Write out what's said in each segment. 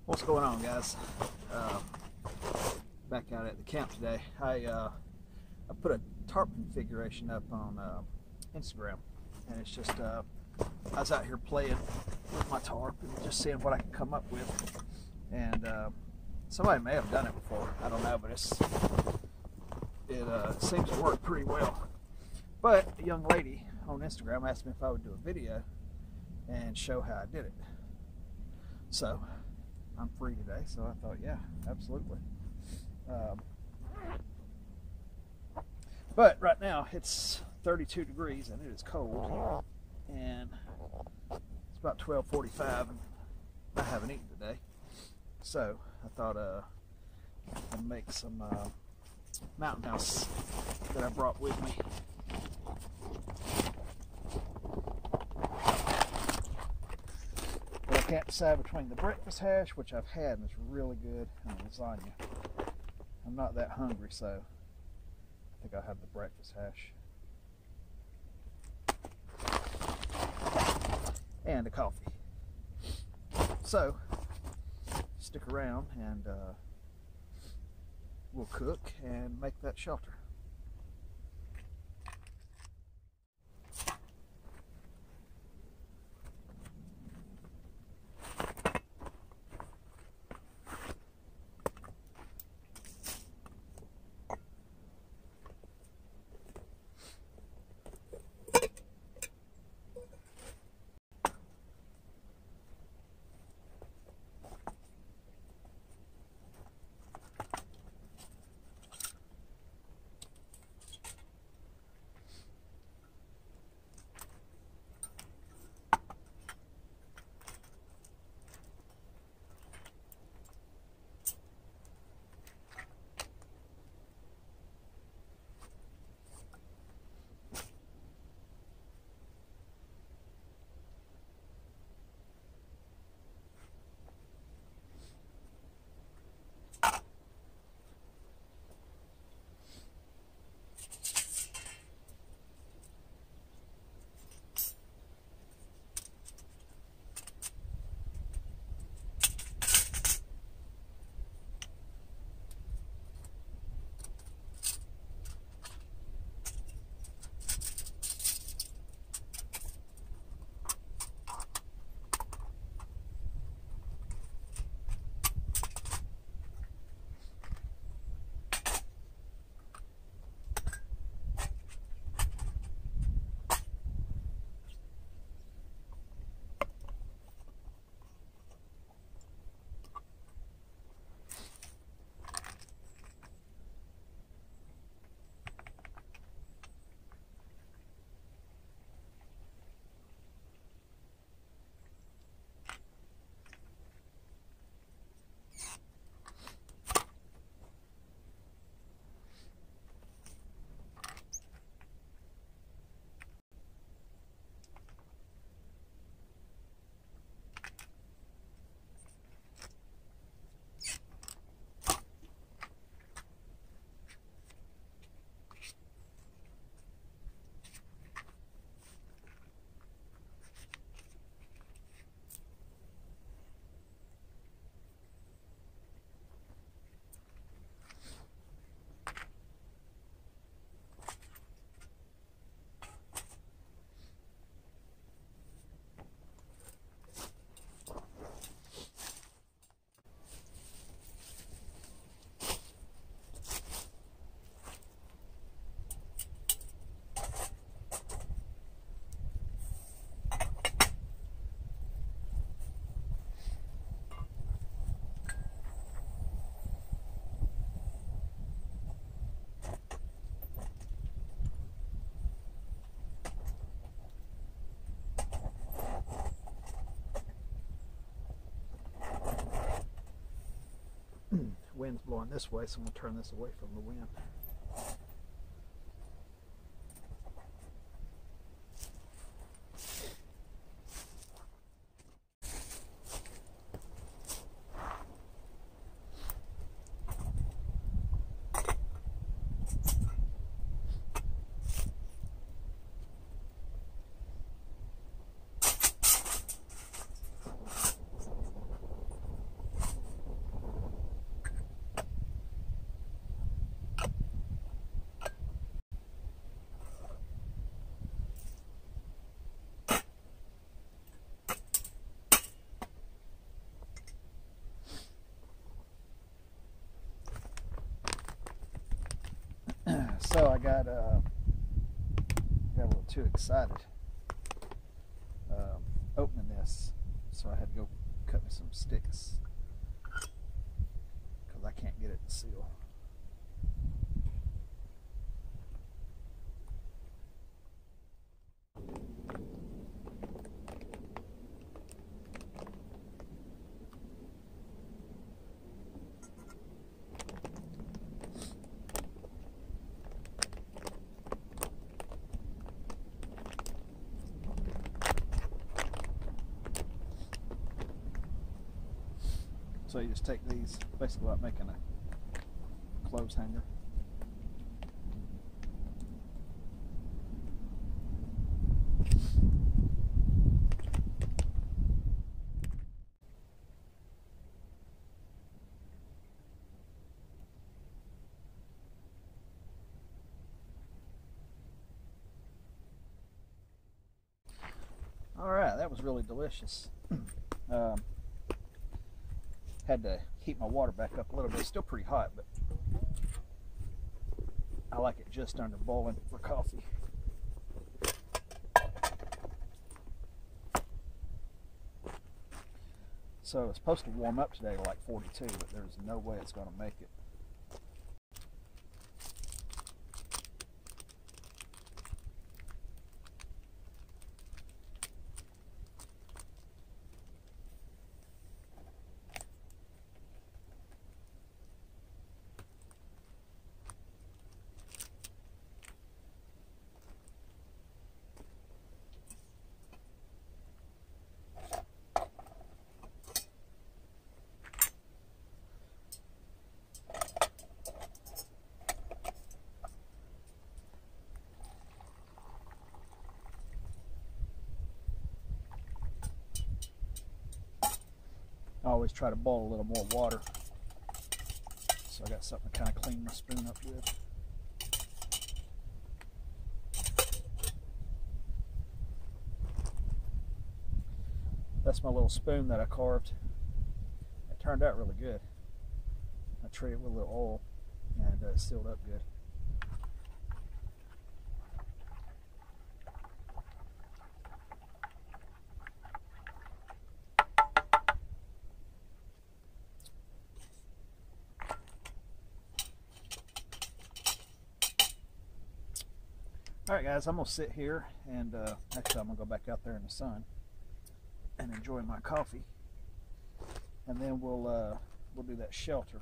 What's going on, guys? Back out at the camp today. I put a tarp configuration up on Instagram, and it's just I was out here playing with my tarp and just seeing what I can come up with. And somebody may have done it before, I don't know, but it seems to work pretty well. But a young lady on Instagram asked me if I would do a video and show how I did it. So I'm free today, so I thought, yeah, absolutely. But right now it's 32 degrees and it is cold, and it's about 12:45 and I haven't eaten today. So I thought I'd make some mountain house that I brought with me. But I can't decide between the breakfast hash, which I've had and it's really good, and the lasagna. I'm not that hungry, so I think I'll have the breakfast hash. And a coffee. So, stick around and we'll cook and make that shelter. Wind's blowing this way, so I'm going to turn this away from the wind. So I got a little too excited opening this, so I had to go cut me some sticks because I can't get it to seal. So you just take these, basically like making a clothes hanger. All right, that was really delicious. Had to heat my water back up a little bit. It's still pretty hot, but I like it just under boiling for coffee. So it's supposed to warm up today to like 42, but there's no way it's going to make it. I always try to boil a little more water, so I got something to kind of clean my spoon up with. That's my little spoon that I carved. It turned out really good. I treated it with a little oil, and it sealed up good. Alright guys, I'm going to sit here and actually I'm going to go back out there in the sun and enjoy my coffee, and then we'll do that shelter.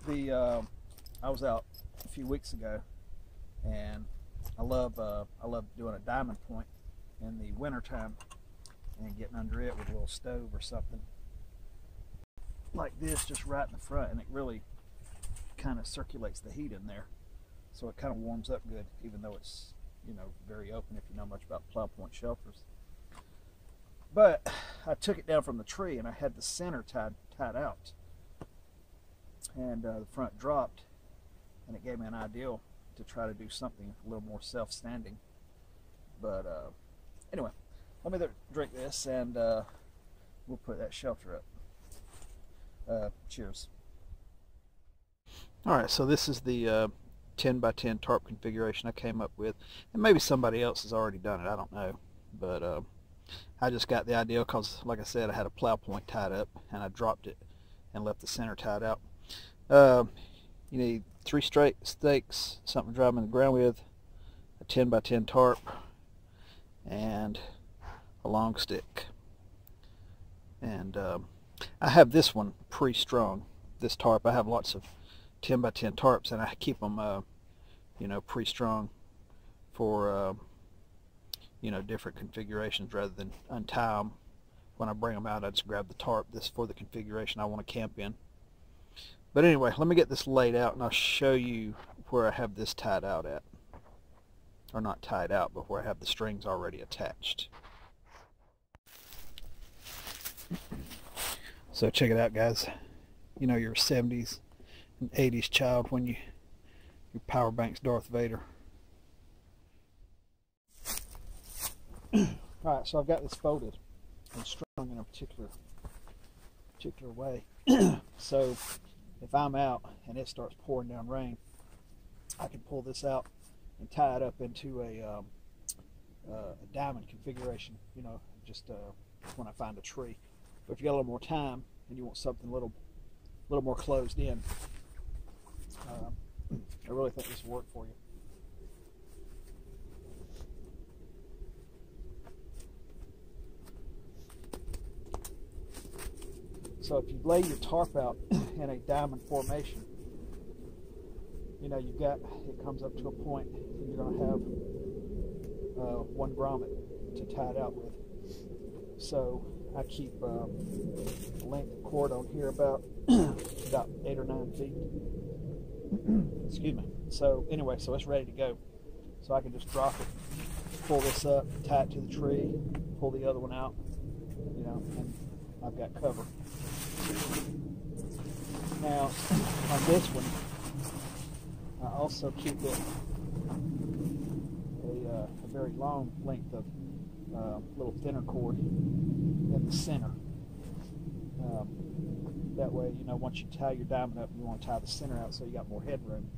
I was out a few weeks ago, and I love doing a diamond point in the winter time and getting under it with a little stove or something like this just right in the front, and it really kind of circulates the heat in there. So it kind of warms up good, even though it's, you know, very open if you know much about plow point shelters. But I took it down from the tree and I had the center tied out, and the front dropped, and it gave me an idea to try to do something a little more self-standing. But anyway, let me drink this and we'll put that shelter up. Cheers. All right, so this is the 10 by 10 tarp configuration I came up with, and maybe somebody else has already done it, I don't know, but I just got the idea because, like I said, I had a plow point tied up and I dropped it and left the center tied out. You need 3 straight stakes, something to drive them in the ground with, a 10 by 10 tarp, and a long stick. And I have this one pre-strung, this tarp. I have lots of 10 by 10 tarps, and I keep them you know, pre-strung for you know, different configurations rather than untie them. When I bring them out, I just grab the tarp. This is for the configuration I want to camp in. But anyway, let me get this laid out and I'll show you where I have this tied out at, or not tied out, but where I have the strings already attached. So check it out, guys. You know, you're a 70s and 80s child when your power bank's Darth Vader. Alright, so I've got this folded and strung in a particular way. So if I'm out and it starts pouring down rain, I can pull this out and tie it up into a diamond configuration, you know, just when I find a tree. But if you got a little more time and you want something a little more closed in, I really think this will work for you. So if you lay your tarp out in a diamond formation, you know, you've got, it comes up to a point and you're going to have one grommet to tie it out with. So I keep the length of cord on here about 8 or 9 feet. Excuse me. So anyway, so it's ready to go. So I can just drop it, pull this up, tie it to the tree, pull the other one out, you know, and I've got cover. Now on this one, I also keep it a very long length of little thinner cord in the center. That way, you know, once you tie your diamond up, you want to tie the center out so you got more headroom.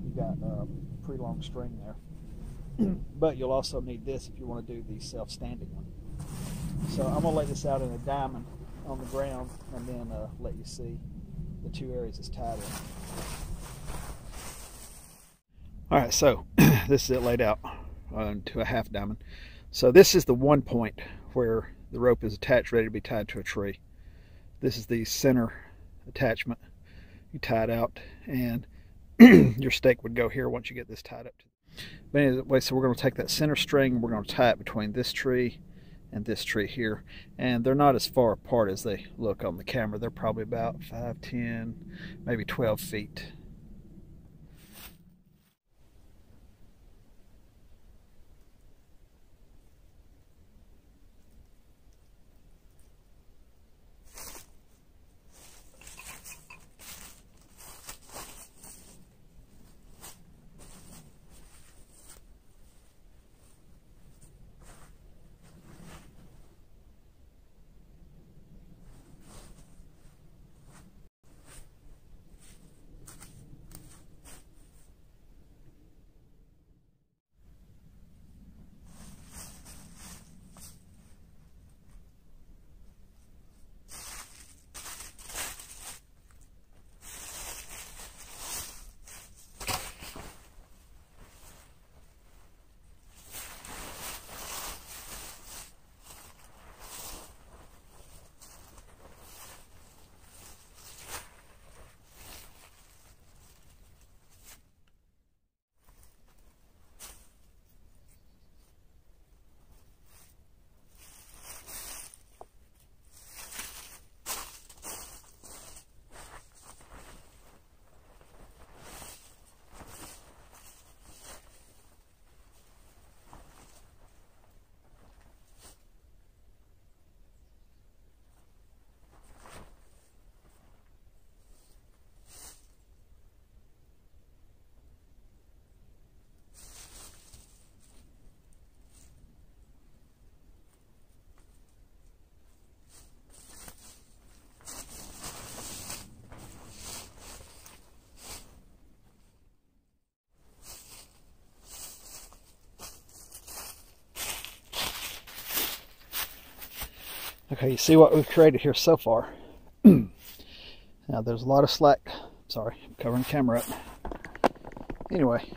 You got a pretty long string there. But you'll also need this if you want to do the self-standing one. So I'm going to lay this out in a diamond on the ground and then let you see the two areas it's tied in. Alright, so this is it laid out to a half diamond. So this is the one point where the rope is attached, ready to be tied to a tree. This is the center attachment. You tie it out and your stake would go here once you get this tied up. But anyway, so we're going to take that center string, we're going to tie it between this tree and this tree here. And they're not as far apart as they look on the camera. They're probably about 5, 10, maybe 12 feet. Okay, you see what we've created here so far. Now there's a lot of slack. Sorry, I'm covering the camera up. Anyway,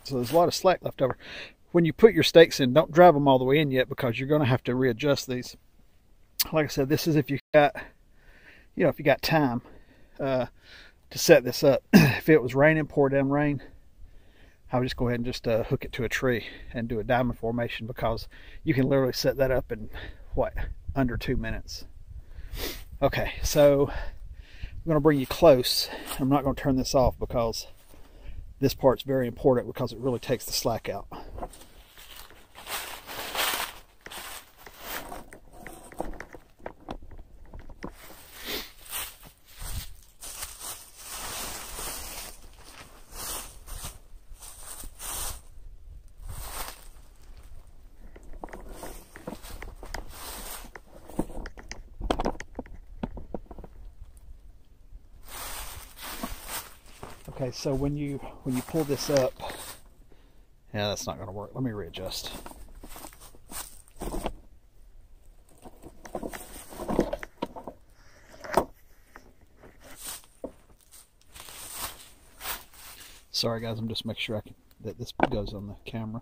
so there's a lot of slack left over. When you put your stakes in, don't drive them all the way in yet because you're going to have to readjust these. Like I said, this is if you got, you know, if you got time to set this up. If it was raining, pour down rain, I would just go ahead and just hook it to a tree and do a diamond formation because you can literally set that up in what, under 2 minutes. Okay, so I'm going to bring you close. I'm not going to turn this off because this part's very important because it really takes the slack out. Okay, so when you pull this up, yeah, that's not going to work. Let me readjust. Sorry guys, I'm just making sure that this goes on the camera.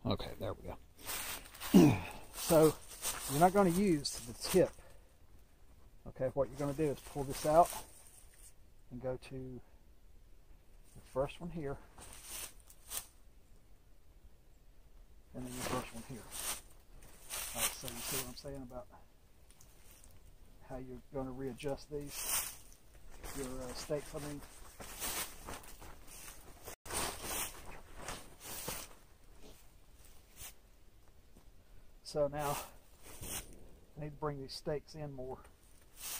Okay, there we go. So you're not going to use the tip. Okay, what you're going to do is pull this out and go to the first one here, and then the first one here. All right, so you see what I'm saying about how you're going to readjust these, your stakes, I mean. So now I need to bring these stakes in more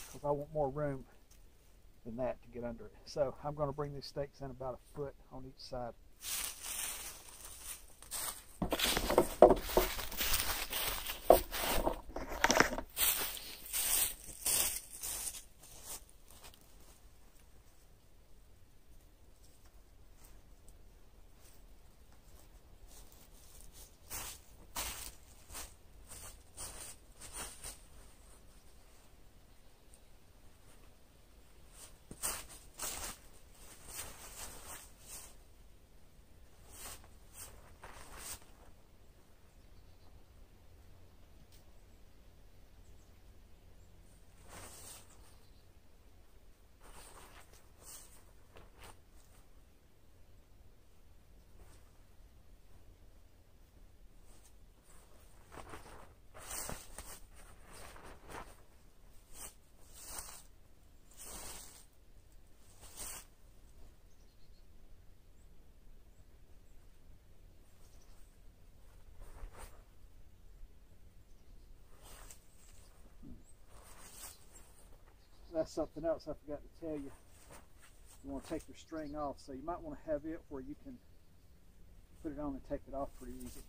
because I want more room than that to get under it. So I'm going to bring these stakes in about a foot on each side. That's something else I forgot to tell you. You want to take your string off, so you might want to have it where you can put it on and take it off pretty easy.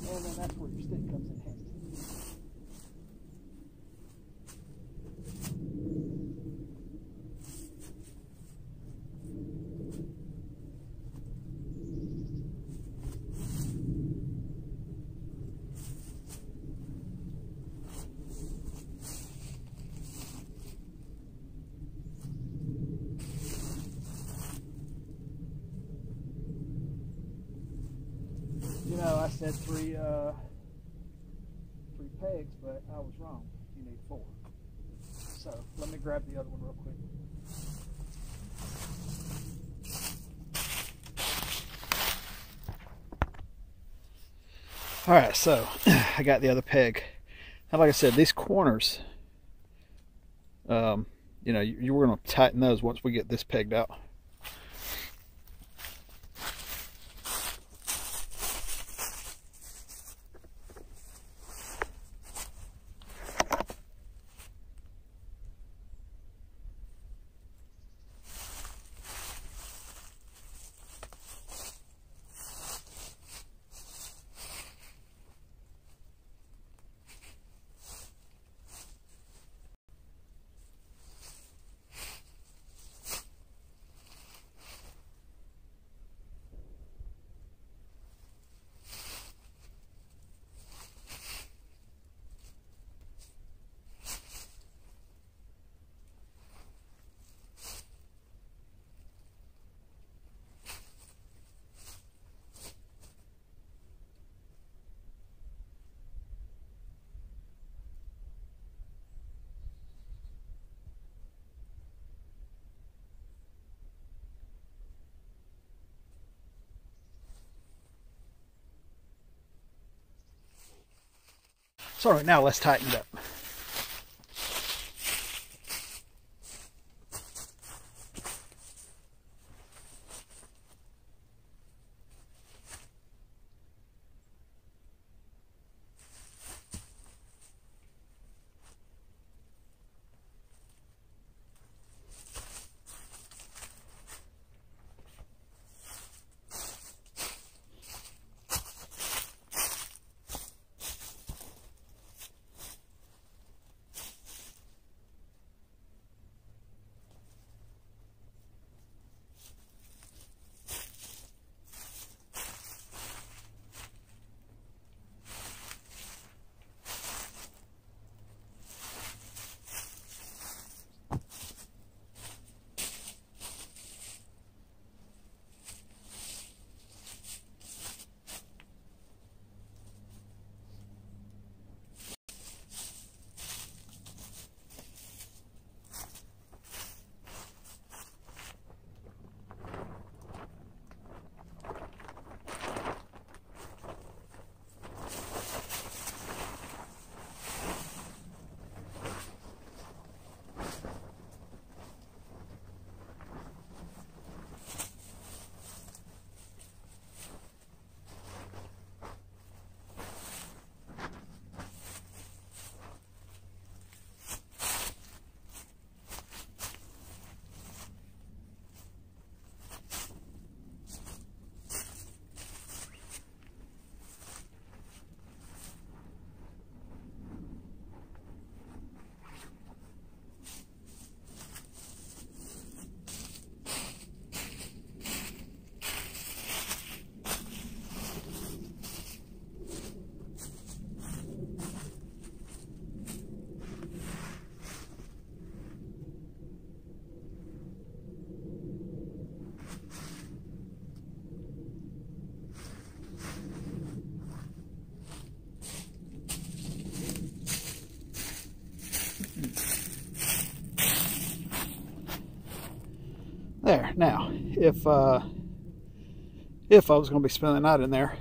And then that's where your stick comes in handy. You know, I said three pegs, but I was wrong. You need 4. So let me grab the other one real quick. All right, so I got the other peg. Now, like I said, these corners, you know, we're going to tighten those once we get this pegged out. So right now, let's tighten it up. There. Now, if I was going to be spending the night in there,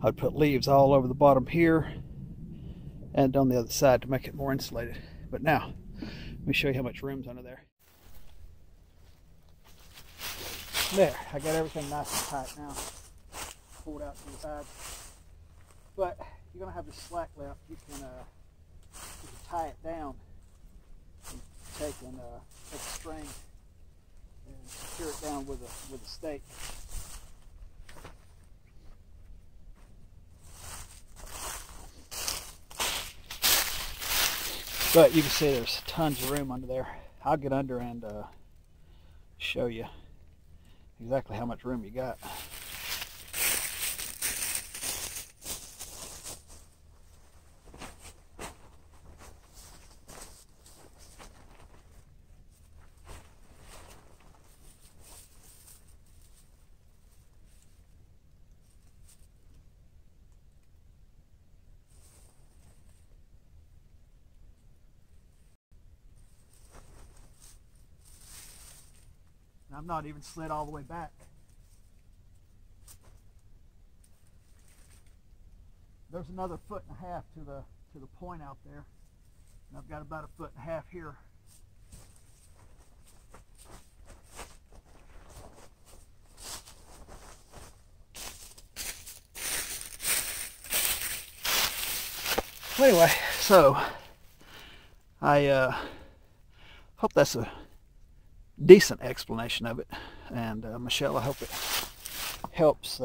I'd put leaves all over the bottom here and on the other side to make it more insulated. But now, let me show you how much room's under there. There, I got everything nice and tight now. Pulled out to the side. But you're going to have this slack left. You can tie it down. Take a string and secure it down with a stake. But you can see there's tons of room under there. I'll get under and show you exactly how much room you got. I'm not even slid all the way back. There's another 1.5 feet to the point out there, and I've got about 1.5 feet here. Anyway, so I hope that's a decent explanation of it, and Michelle, I hope it helps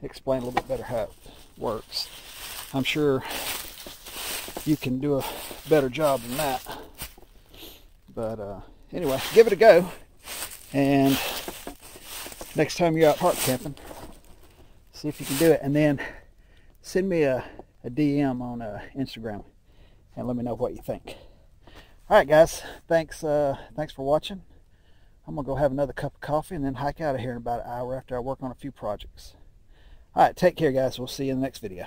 explain a little bit better how it works. I'm sure you can do a better job than that, but anyway, give it a go, and next time you're out park camping, see if you can do it, and then send me a DM on Instagram and let me know what you think. All right, guys, thanks for watching. I'm going to go have another cup of coffee and then hike out of here in about an hour after I work on a few projects. All right, take care, guys. We'll see you in the next video.